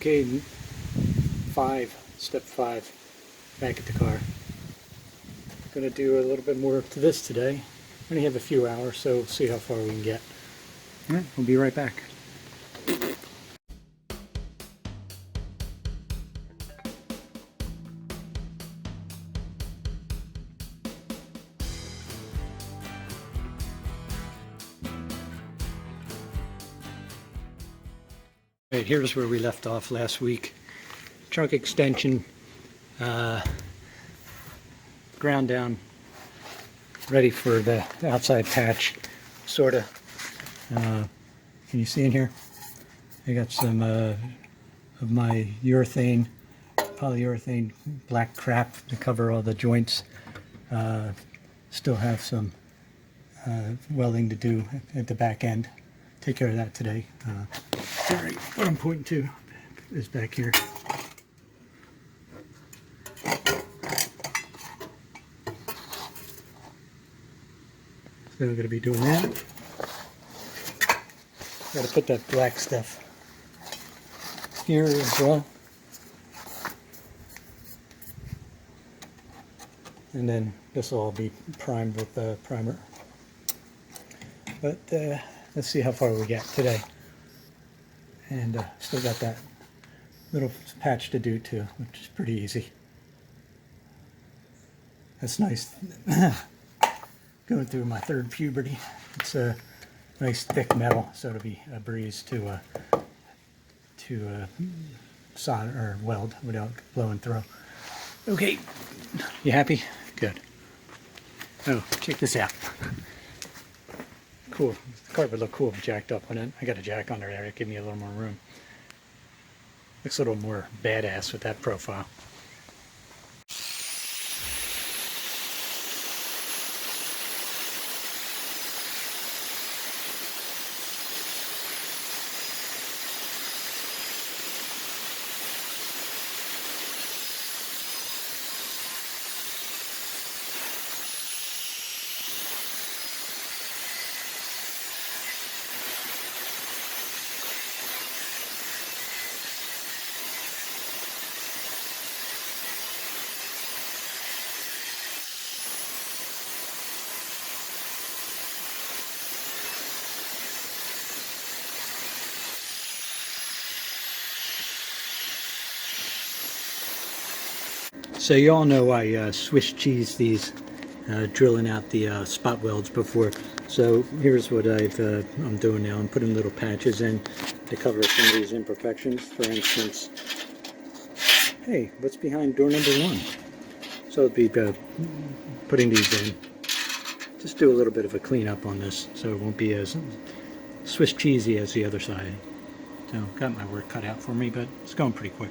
Okay, step five, back at the car. Gonna do a little bit more to this today. Only have a few hours, so we'll see how far we can get. All right, we'll be right back. Right, here's where we left off last week. Trunk extension, ground down, ready for the outside patch, sort of. Can you see in here? I got some of my polyurethane black crap to cover all the joints. Still have some welding to do at the back end. Take care of that today. Sorry, what I'm pointing to is back here. So I'm going to be doing that. Got to put that black stuff here as well. And then this will all be primed with the primer. But let's see how far we get today. And still got that little patch to do too, which is pretty easy. That's nice. Going through my third puberty. It's a nice thick metal, so it'll be a breeze to solder or weld without blowing through. Okay, you happy? Good. Oh, check this out. Cool. The car would look cool if jacked up on it. I got a jack under there. It give me a little more room. Looks a little more badass with that profile. So you all know I Swiss cheese these, drilling out the spot welds before. So here's what I'm doing now. I'm putting little patches in to cover some of these imperfections. For instance, hey, what's behind door number 1? So I'll be putting these in. Just do a little bit of a cleanup on this so it won't be as Swiss cheesy as the other side. So got my work cut out for me, but it's going pretty quick.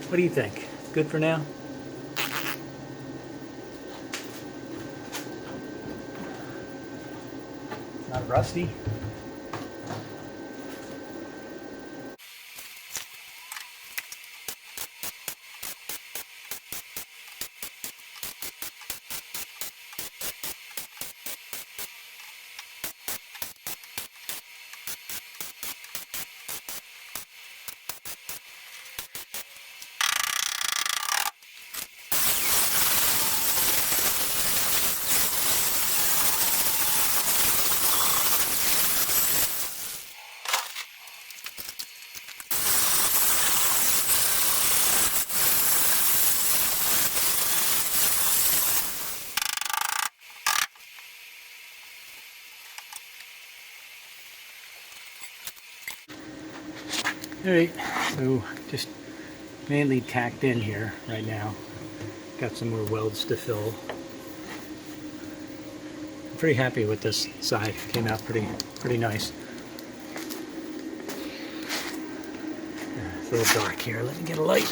What do you think? Good for now? Not rusty? Alright, so just mainly tacked in here right now. Got some more welds to fill. I'm pretty happy with this side. Came out pretty nice. It's a little dark here. Let me get a light.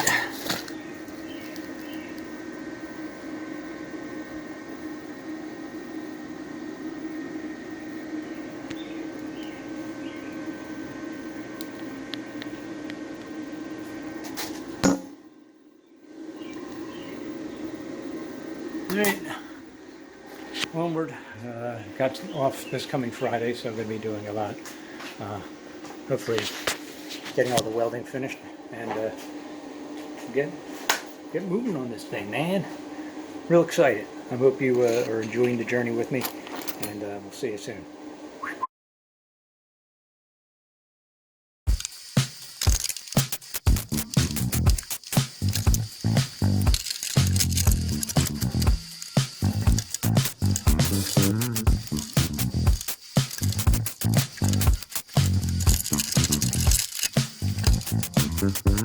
Alright, onward. Got off this coming Friday, so I'm going to be doing a lot. Hopefully getting all the welding finished and get moving on this thing, man. Real excited. I hope you are enjoying the journey with me, and we'll see you soon. Mm-hmm.